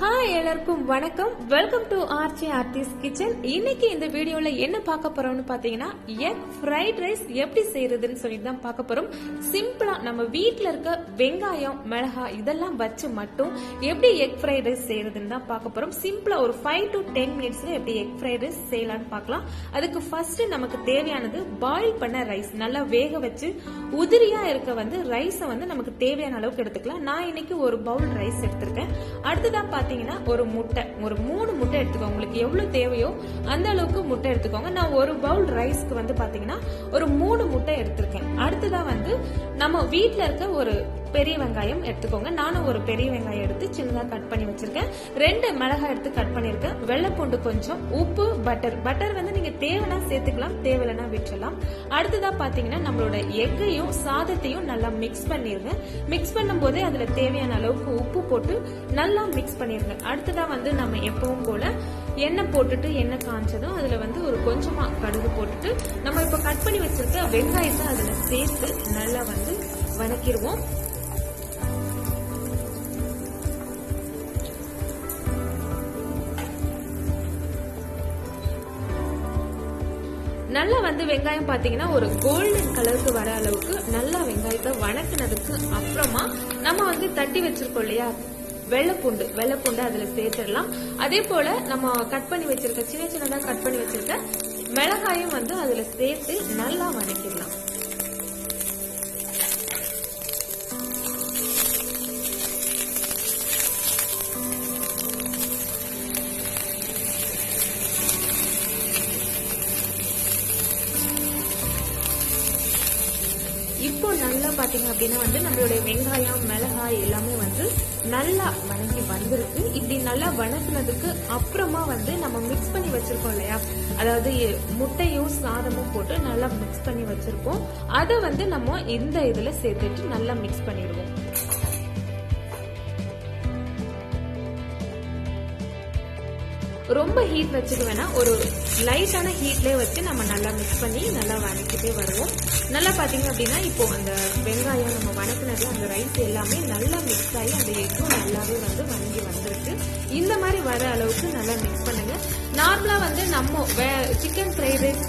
Hi எல்லாருக்கும் வணக்கம். Welcome to RjAarthis kitchen. இன்னைக்கு இந்த வீடியோல என்ன பார்க்க போறோம்னு பாத்தீங்கன்னா எக் ஃப்ரைட் ரைஸ் எப்படி செய்யறதுன்னு சொல்லி தான் பார்க்க போறோம். சிம்பிளா நம்ம வீட்ல இருக்க வெங்காயம், மிளகாய் இதெல்லாம் வச்சு மட்டும் எப்படி எக் ஃப்ரைட் ரைஸ் செய்யறதுன்னு தான் பார்க்க போறோம். சிம்பிளா ஒரு 5 to 10 மினிட்ஸ்ல எப்படி எக் ஃப்ரைட் ரைஸ் செய்யலாம்னு பார்க்கலாம். அதுக்கு ஃபர்ஸ்ட் நமக்கு தேவையானது பாயில் பண்ண ரைஸ், நல்லா வேக வச்சு உதிரியா இருக்க ரைஸை நமக்கு தேவையான அளவுக்கு எடுத்துக்கலாம். நான் இன்னைக்கு ஒரு பவுல் ரைஸ் எடுத்திருக்கேன். அடுத்ததான் பாத்தீங்கன்னா ஒரு முட்டை, ஒரு 3 முட்டை எடுத்துக்கோங்க. உங்களுக்கு எவ்வளவு தேவையோ அந்த அளவுக்கு முட்டை எடுத்துக்கோங்க. நான் ஒரு பவுல் ரைஸ்க்கு பாத்தீங்கன்னா ஒரு 3 முட்டை எடுத்திருக்கேன். அடுத்ததா நம்ம வீட்டுல இருக்க ஒரு பெரிய வெங்காயம் எடுத்துக்கோங்க. நானும் ஒரு பெரிய வெங்காயம் எடுத்து சின்னதா கட் பண்ணி வச்சிருக்கேன். 2 மிளகாய் எடுத்து கட் பண்ணிருக்கேன். வெள்ளைப்பூண்டு கொஞ்சம், உப்பு, பட்டர் நீங்க தேவைன்னா சேர்த்துக்கலாம், தேவையில்லைன்னா விட்டுலாம். அடுத்ததா பாத்தீங்கன்னா நம்மளோட எக்கையும் சாதத்தையும் நல்லா மிக்ஸ் பண்ணிருங்க. மிக்ஸ் பண்ணும் போதே அதுல தேவையான அளவுக்கு உப்பு போட்டு நல்லா மிக்ஸ் பண்ணிருங்க. அடுத்ததா நம்ம எப்பவும் போல எண்ணெய் போட்டுட்டு, எண்ணெய் காஞ்சதும் அதுல ஒரு கொஞ்சமா கடுகு போட்டுட்டு நம்ம இப்ப கட் பண்ணி வச்சிருக்க வெங்காயத்தை அதுல சேர்த்து நல்லா வதக்கிடுவோம். நல்லா வெங்காயம் பாத்தீங்கன்னா ஒரு கோல்டன் கலருக்கு வர அளவுக்கு நல்லா வெங்காயத்தை வணக்கினதுக்கு அப்புறமா நம்ம தட்டி வச்சிருக்கோம் இல்லையா வெள்ளைப்பூண்டு அதுல சேர்த்துடலாம். அதே போல நம்ம கட் பண்ணி வச்சிருக்க சின்னதா கட் பண்ணி வச்சிருக்க மிளகாயும் அதுல சேர்த்து நல்லா வதக்கிடலாம். இப்போ நல்லா பாத்தீங்க அப்படின்னா நம்மளுடைய வெங்காயம், மிளகாய் எல்லாமே நல்லா வணங்கி வந்திருக்கு. இப்படி நல்லா வணக்கினதுக்கு அப்புறமா நம்ம மிக்ஸ் பண்ணி வச்சிருக்கோம் இல்லையா, அதாவது முட்டையும் சாதமும் போட்டு நல்லா மிக்ஸ் பண்ணி வச்சிருக்கோம். அதை நம்ம இந்த இதுல சேர்த்துட்டு நல்லா மிக்ஸ் பண்ணிடுவோம். ரொம்ப ஹீட் வச்சுக்க வேணாம், ஒரு லைட்டான ஹீட்லயே வச்சு நம்ம நல்லா மிக்ஸ் பண்ணி நல்லா வதக்கிட்டே வருவோம். நல்லா பாத்தீங்க அப்படின்னா இப்போ அந்த வெங்காயம் நம்ம வதக்கினது, அந்த ரைஸ் எல்லாமே நல்லா மிக்ஸ் ஆகி அந்த எக்கும் நல்லாவே வதங்கி வந்திருக்கு. இந்த மாதிரி வர அளவுக்கு நல்லா மிக்ஸ் பண்ணுங்க. நார்மலா நம்ம chicken fried rice,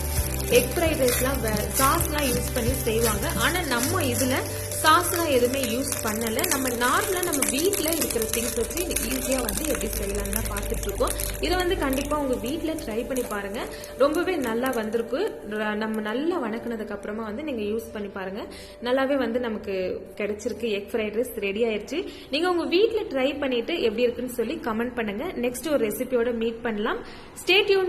egg fried ரைஸ்லாம் சாஸ்லாம் யூஸ் பண்ணி செய்வாங்க. ஆனா நம்ம இதுல சாஸ்லாம் எதுவுமே யூஸ் பண்ணல. நம்ம நார்மலா நம்ம வீட்டுல இருக்கிற திங்ஸ் வச்சு ஈஸியா எப்படி செய்யலாம் தான் பார்த்துட்டு இருக்கோம். இதை கண்டிப்பா உங்க வீட்டுல ட்ரை பண்ணி பாருங்க. ரொம்பவே நல்லா வந்திருக்கு. நம்ம நல்லா வணக்கினதுக்கு அப்புறமா நீங்க யூஸ் பண்ணி பாருங்க. நல்லாவே நமக்கு கிடைச்சிருக்கு. எக் ஃப்ரைட் ரைஸ் ரெடி ஆயிடுச்சு. நீங்க உங்க வீட்டுல ட்ரை பண்ணிட்டு எப்படி இருக்குன்னு சொல்லி கமெண்ட் பண்ணுங்க. நெக்ஸ்ட் ஒரு ரெசிபியோட மீட் பண்ணலாம். Stay tune.